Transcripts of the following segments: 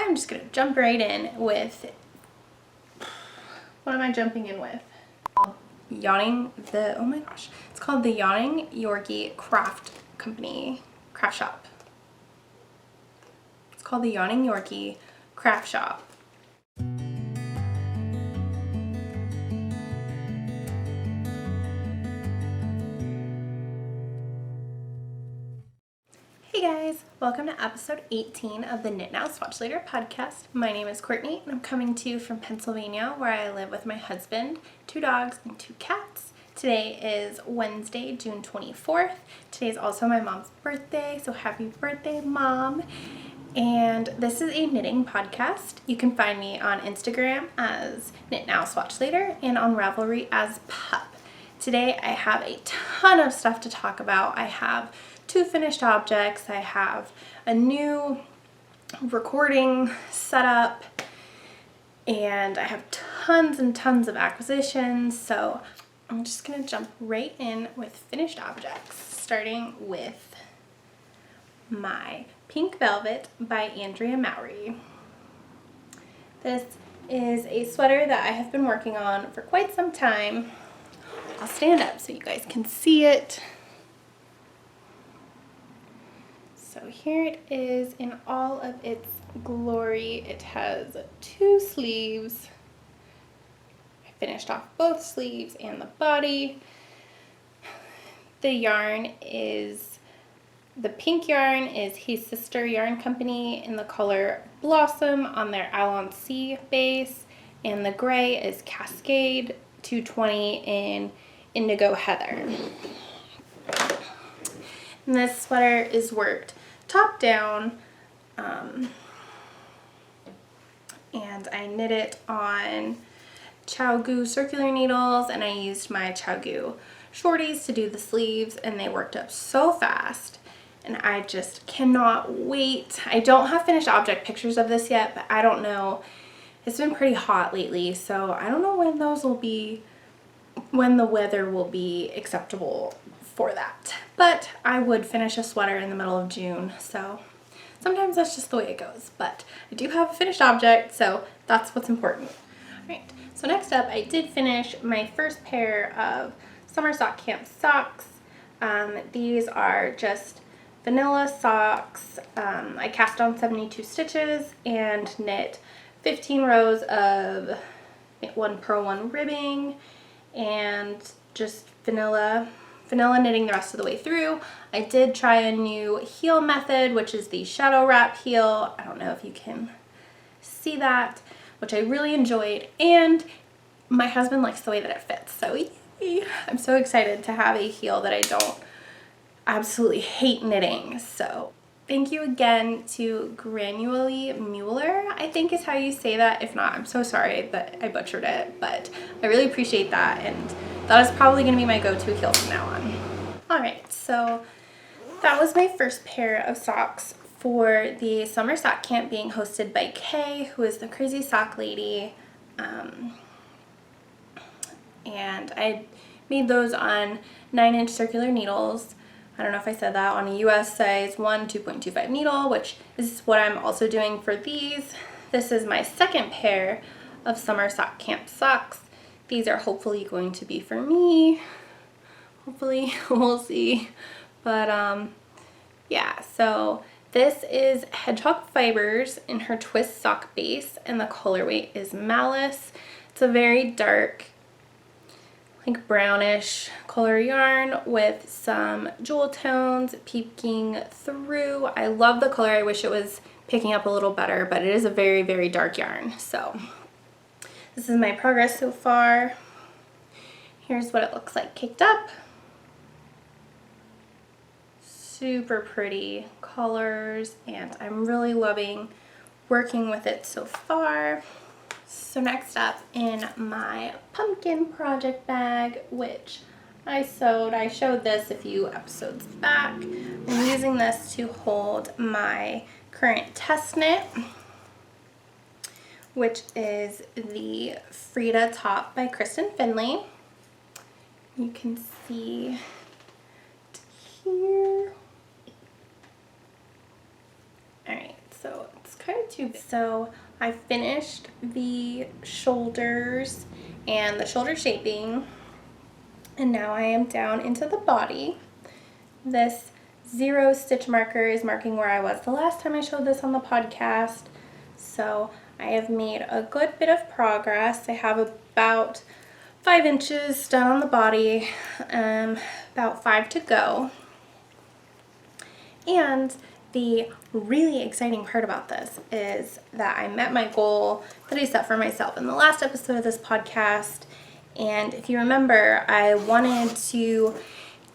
I'm just gonna jump right in with, what am I jumping in with? Oh my gosh, it's called the Yawning Yorkie Craft Shop. It's called the Yawning Yorkie Craft Shop. Hey guys, welcome to episode 18 of the Knit Now Swatch Later podcast. My name is Courtney and I'm coming to you from Pennsylvania, where I live with my husband, 2 dogs, and 2 cats. Today is Wednesday, June 24th. Today is also my mom's birthday, so happy birthday, Mom. And this is a knitting podcast. You can find me on Instagram as Knit Now Swatch Later and on Ravelry as Pup. Today I have a ton of stuff to talk about. I have 2 finished objects. I have a new recording setup, and I have tons and tons of acquisitions. So I'm just gonna jump right in with finished objects, starting with my Pink Velvet by Andrea Mowry. This is a sweater that I have been working on for quite some time. I'll stand up so you guys can see it. So here it is in all of its glory. It has 2 sleeves. I finished off both sleeves and the body. The pink yarn is His Sister Yarn Company in the color Blossom on their Alon C base, and the gray is Cascade 220 in Indigo Heather. And this sweater is worked top down, and I knit it on ChowGoo circular needles, and I used my ChowGoo shorties to do the sleeves, and they worked up so fast, and I just cannot wait. I don't have finished object pictures of this yet, but I don't know. It's been pretty hot lately, so I don't know when the weather will be acceptable for that. But I would finish a sweater in the middle of June, so sometimes that's just the way it goes. But I do have a finished object, so that's what's important. Alright, so next up, I did finish my first pair of Summer Sock Camp socks. These are just vanilla socks. I cast on 72 stitches and knit 15 rows of 1 purl 1 ribbing, and just vanilla knitting the rest of the way through. I did try a new heel method, which is the shadow wrap heel. I don't know if you can see that, which I really enjoyed, and my husband likes the way that it fits, so yay. I'm so excited to have a heel that I don't absolutely hate knitting. So thank you again to Granually Mueller, I think is how you say that. If not, I'm so sorry that I butchered it, but I really appreciate that, and that is probably going to be my go-to heel from now on. Alright, so that was my first pair of socks for the Summer Sock Camp being hosted by Kay, who is the crazy sock lady. And I made those on 9-inch circular needles. I don't know if I said that, on a US size 1 2.25 needle, which is what I'm also doing for these. This is my second pair of Summer Sock Camp socks. These are hopefully going to be for me. Hopefully, we'll see. But yeah, so this is Hedgehog Fibers in her twist sock base, and the colorway is Malice. It's a very dark, like brownish color yarn with some jewel tones peeking through. I love the color. I wish it was picking up a little better, but it is a very, very dark yarn. So this is my progress so far. Here's what it looks like caked up. Super pretty colors, and I'm really loving working with it so far. So next up in my pumpkin project bag, which I sewed, I showed this a few episodes back. I'm using this to hold my current test knit, which is the Frida top by Kristen Finley. You can see it here. Alright, so it's kind of too big. So I finished the shoulders and the shoulder shaping, and now I am down into the body. This 0 stitch marker is marking where I was the last time I showed this on the podcast. So I have made a good bit of progress. I have about 5 inches done on the body, about 5 to go. And the really exciting part about this is that I met my goal that I set for myself in the last episode of this podcast. And if you remember, I wanted to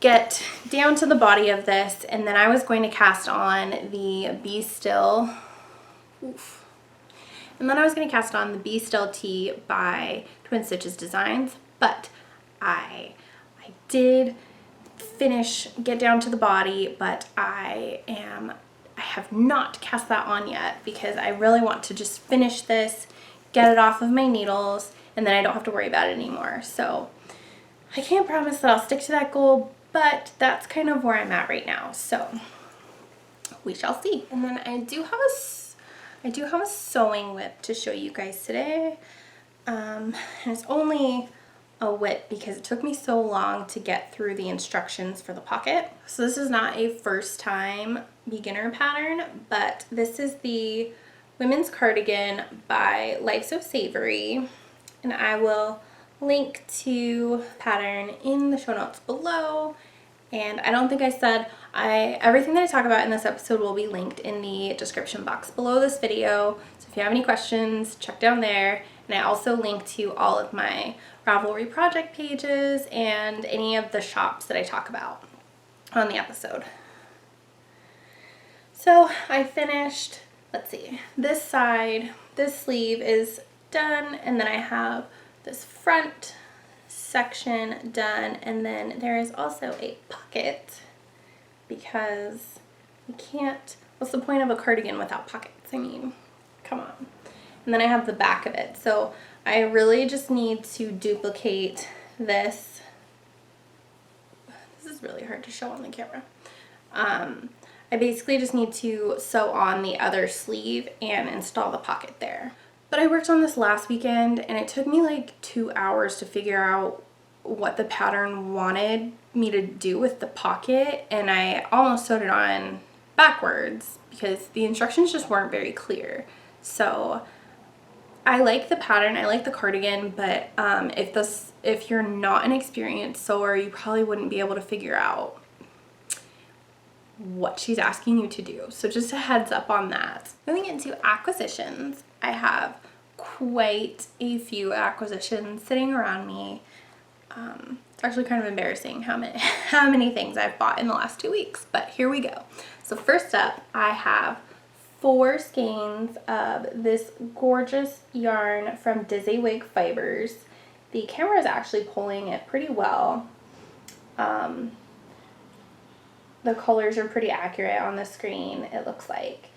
get down to the body of this, and then I was going to cast on the Be Still. Oof. And then I was going to cast on the Be Still tee by Twin Stitches Designs, but I did get down to the body, but I have not cast that on yet because I really want to just finish this, get it off of my needles, and then I don't have to worry about it anymore. So I can't promise that I'll stick to that goal, but that's kind of where I'm at right now. So we shall see. And then I do have a sewing whip to show you guys today. And it's only a whip because it took me so long to get through the instructions for the pocket. So this is not a first time beginner pattern, but this is the women's cardigan by Life So Savory, and I will link to pattern in the show notes below. And I don't think I said, everything that I talk about in this episode will be linked in the description box below this video. So if you have any questions, check down there. And I also link to all of my Ravelry project pages and any of the shops that I talk about on the episode. So I finished, let's see, this side, this sleeve is done, and then I have this front section done, and then there is also a pocket because you can't, what's the point of a cardigan without pockets? I mean, come on. And then I have the back of it. So I really just need to duplicate this. This is really hard to show on the camera. I basically just need to sew on the other sleeve and install the pocket there. But I worked on this last weekend, and it took me like 2 hours to figure out what the pattern wanted me to do with the pocket, and I almost sewed it on backwards because the instructions just weren't very clear. So I like the pattern, I like the cardigan, but if you're not an experienced sewer, you probably wouldn't be able to figure out what she's asking you to do. So just a heads up on that. Moving into acquisitions, I have quite a few acquisitions sitting around me. It's actually kind of embarrassing how many things I've bought in the last 2 weeks, but here we go. So first up, I have 4 skeins of this gorgeous yarn from Dizzy Fibers. The camera is actually pulling it pretty well. The colors are pretty accurate on the screen, it looks like.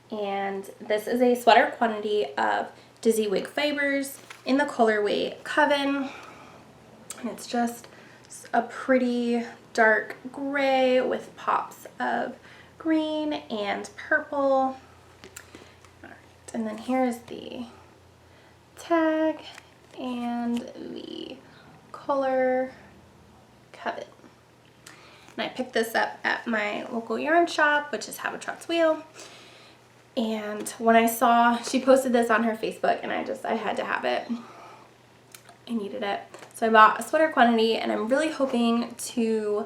And this is a sweater quantity of Dizzy Fibers in the colorway Coven. And it's just a pretty dark gray with pops of green and purple. All right, and then here's the tag and the color Coven. And I picked this up at my local yarn shop, which is Habitat's Wheel. And when I saw, she posted this on her Facebook, and I had to have it. I needed it. So I bought a sweater quantity, and I'm really hoping to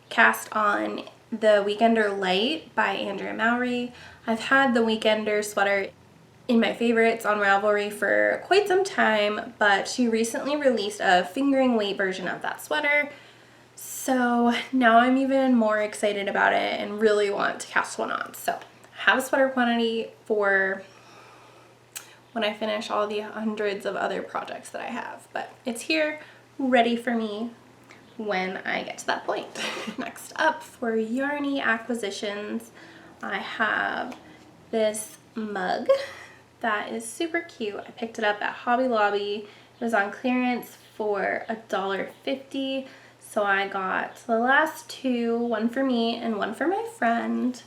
cast on the Weekender Light by Andrea Mowry. I've had the Weekender sweater in my favorites on Ravelry for quite some time, but she recently released a fingering weight version of that sweater. So now I'm even more excited about it and really want to cast one on. So I have a sweater quantity for when I finish all the hundreds of other projects that I have, but it's here ready for me when I get to that point. Next up, for yarny acquisitions, I have this mug that is super cute. I picked it up at Hobby Lobby. It was on clearance for $1.50. So I got the last 2, one for me and one for my friend.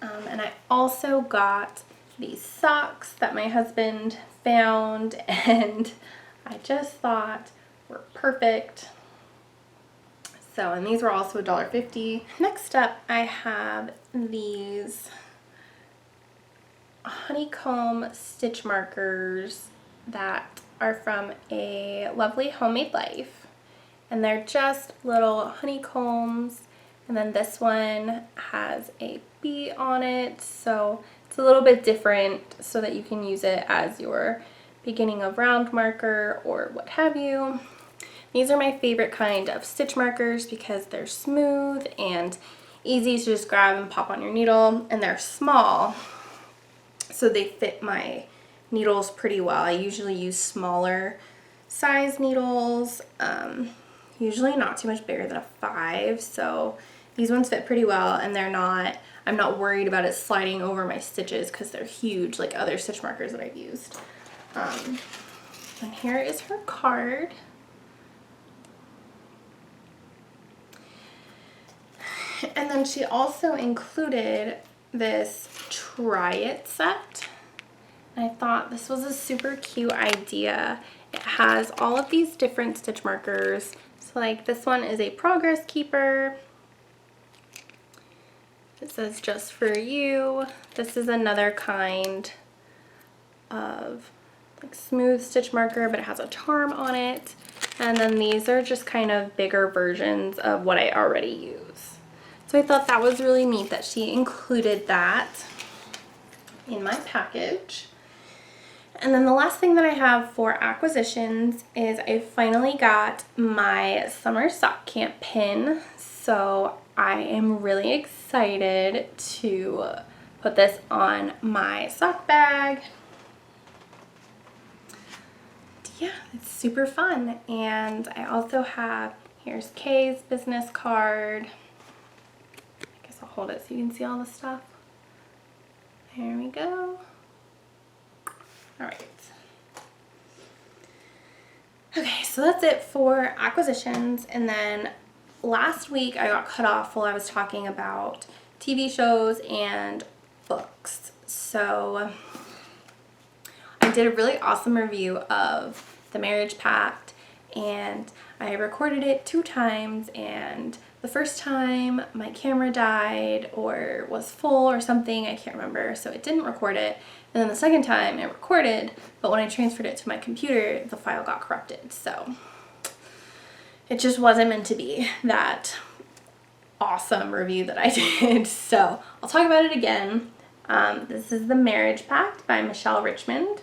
And I also got these socks that my husband found, and I just thought were perfect. So, and these were also $1.50. Next up, I have these honeycomb stitch markers that are from A Lovely Homemade Life. And they're just little honeycombs. And then this one has a bee on it, so it's a little bit different so that you can use it as your beginning of round marker or what have you. These are my favorite kind of stitch markers because they're smooth and easy to just grab and pop on your needle, and they're small, so they fit my needles pretty well. I usually use smaller size needles, usually not too much bigger than a 5, so these ones fit pretty well, and I'm not worried about it sliding over my stitches because they're huge like other stitch markers that I've used. And here is her card. And then she also included this try it set. And I thought this was a super cute idea. It has all of these different stitch markers. So like this one is a progress keeper. It says just for you. This is another kind of like smooth stitch marker, but it has a charm on it. And then these are just kind of bigger versions of what I already use. So I thought that was really neat that she included that in my package. And then the last thing that I have for acquisitions is I finally got my summer sock camp pin. So I am really excited to put this on my sock bag. Yeah, it's super fun. And I also have, here's Kay's business card. I guess I'll hold it so you can see all the stuff. There we go. All right. Okay, so that's it for acquisitions. And then last week I got cut off while I was talking about TV shows and books. So I did a really awesome review of The Marriage Pact, and I recorded it 2 times, and the first time my camera died or was full or something, I can't remember, so it didn't record it. And then the second time it recorded, but when I transferred it to my computer, the file got corrupted. So it just wasn't meant to be that awesome review that I did. So I'll talk about it again. This is The Marriage Pact by Michelle Richmond,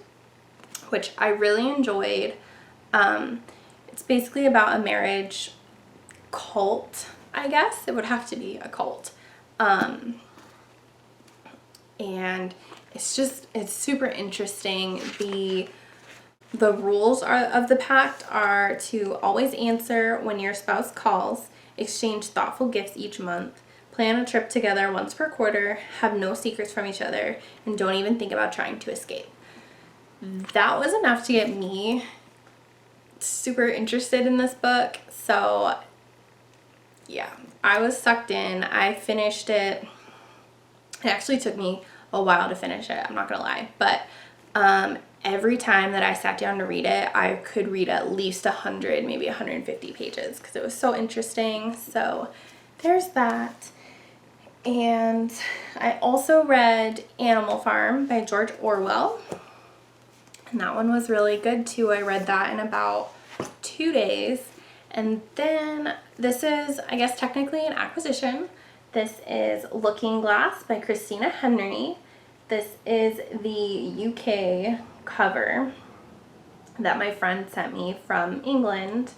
which I really enjoyed. It's basically about a marriage cult, I guess. It would have to be a cult. And it's super interesting. The rules of the pact are to always answer when your spouse calls, exchange thoughtful gifts each month, plan a trip together once per quarter, have no secrets from each other, and don't even think about trying to escape. That was enough to get me super interested in this book. So yeah, I was sucked in. I finished it. It actually took me a while to finish it, I'm not gonna lie, but every time that I sat down to read it, I could read at least 100, maybe 150 pages because it was so interesting. So there's that. And I also read Animal Farm by George Orwell, and that one was really good too. I read that in about 2 days. And then this is, I guess, technically an acquisition. This is Looking Glass by Christina Henry. This is the UK cover that my friend sent me from England,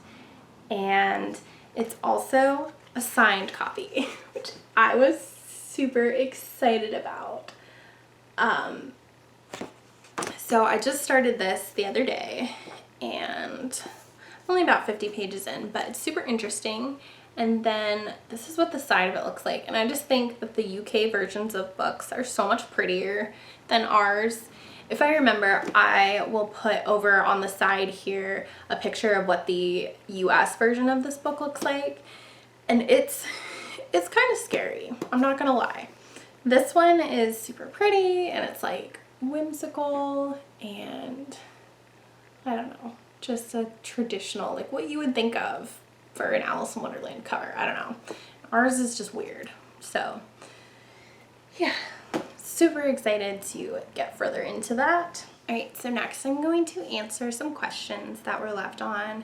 and it's also a signed copy, which I was super excited about. So I just started this the other day, and I'm only about 50 pages in, but it's super interesting. And then this is what the side of it looks like. And I just think that the UK versions of books are so much prettier than ours. If I remember, I will put over on the side here a picture of what the US version of this book looks like. And it's kind of scary, I'm not gonna lie. This one is super pretty, and it's like whimsical and, I don't know, just a traditional, like what you would think of for an Alice in Wonderland cover. I don't know. Ours is just weird. So yeah, super excited to get further into that. Alright, so next I'm going to answer some questions that were left on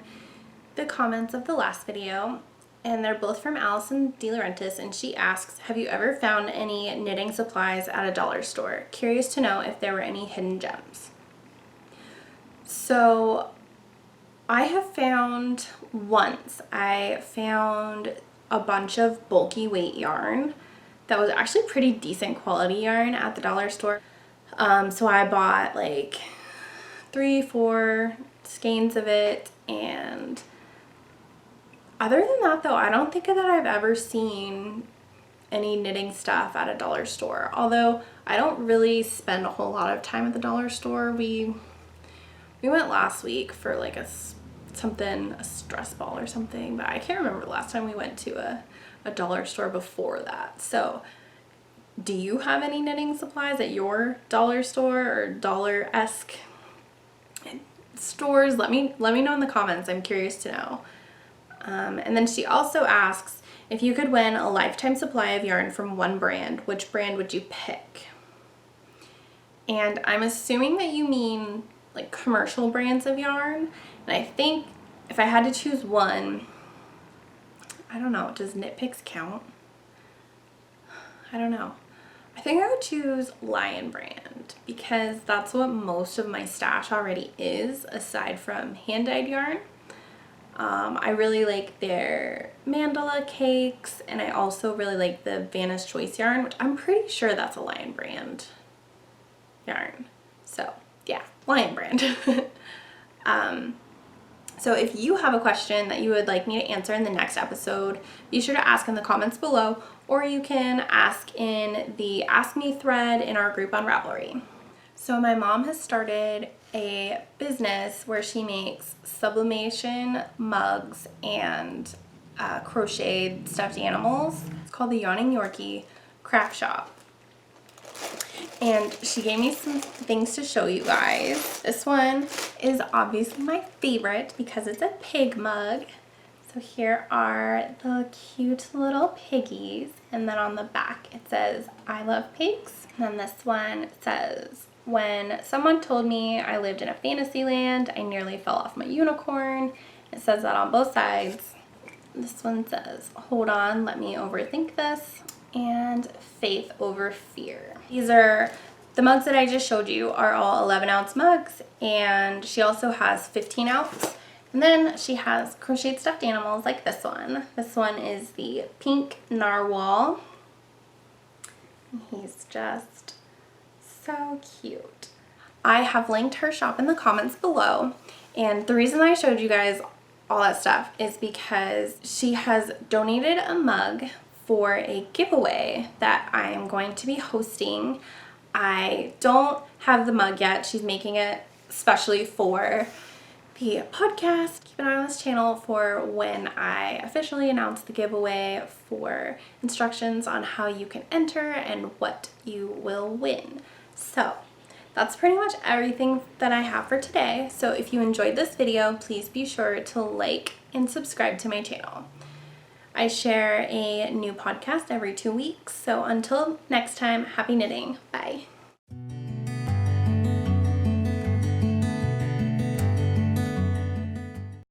the comments of the last video. And they're both from Allison De Laurentiis, and she asks, have you ever found any knitting supplies at a dollar store? Curious to know if there were any hidden gems. So I have found once, I found a bunch of bulky weight yarn that was actually pretty decent quality yarn at the dollar store. So I bought like 3-4 skeins of it, and other than that though, I don't think that I've ever seen any knitting stuff at a dollar store. Although I don't really spend a whole lot of time at the dollar store. We went last week for like a stress ball or something, but I can't remember the last time we went to a dollar store before that. So do you have any knitting supplies at your dollar store or dollar-esque stores? Let me know in the comments. I'm curious to know. And then she also asks, if you could win a lifetime supply of yarn from one brand, which brand would you pick? And I'm assuming that you mean like commercial brands of yarn. And I think if I had to choose one, I don't know, does Knit Picks count? I don't know. I think I would choose Lion Brand because that's what most of my stash already is, aside from hand-dyed yarn. I really like their mandala cakes, and I also really like the Vanna's Choice yarn, which I'm pretty sure that's a Lion Brand yarn. So yeah, Lion Brand. So if you have a question that you would like me to answer in the next episode, be sure to ask in the comments below, or you can ask in the Ask Me thread in our group on Ravelry. So my mom has started a business where she makes sublimation mugs and crocheted stuffed animals. It's called the Yawning Yorkie Craft Shop. And she gave me some things to show you guys. This one is obviously my favorite because it's a pig mug. So here are the cute little piggies. And then on the back it says, I love pigs. And then this one says, when someone told me I lived in a fantasy land, I nearly fell off my unicorn. It says that on both sides. This one says, hold on, let me overthink this. And faith over fear. These are the mugs that I just showed you, are all 11-ounce mugs, and she also has 15-ounce. And then she has crocheted stuffed animals like this one. This one is the pink narwhal. He's just so cute. I have linked her shop in the comments below, and the reason I showed you guys all that stuff is because she has donated a mug for a giveaway that I am going to be hosting. I don't have the mug yet. She's making it especially for the podcast. Keep an eye on this channel for when I officially announce the giveaway, for instructions on how you can enter and what you will win. So that's pretty much everything that I have for today. So if you enjoyed this video, please be sure to like and subscribe to my channel. I share a new podcast every 2 weeks. So until next time, happy knitting. Bye.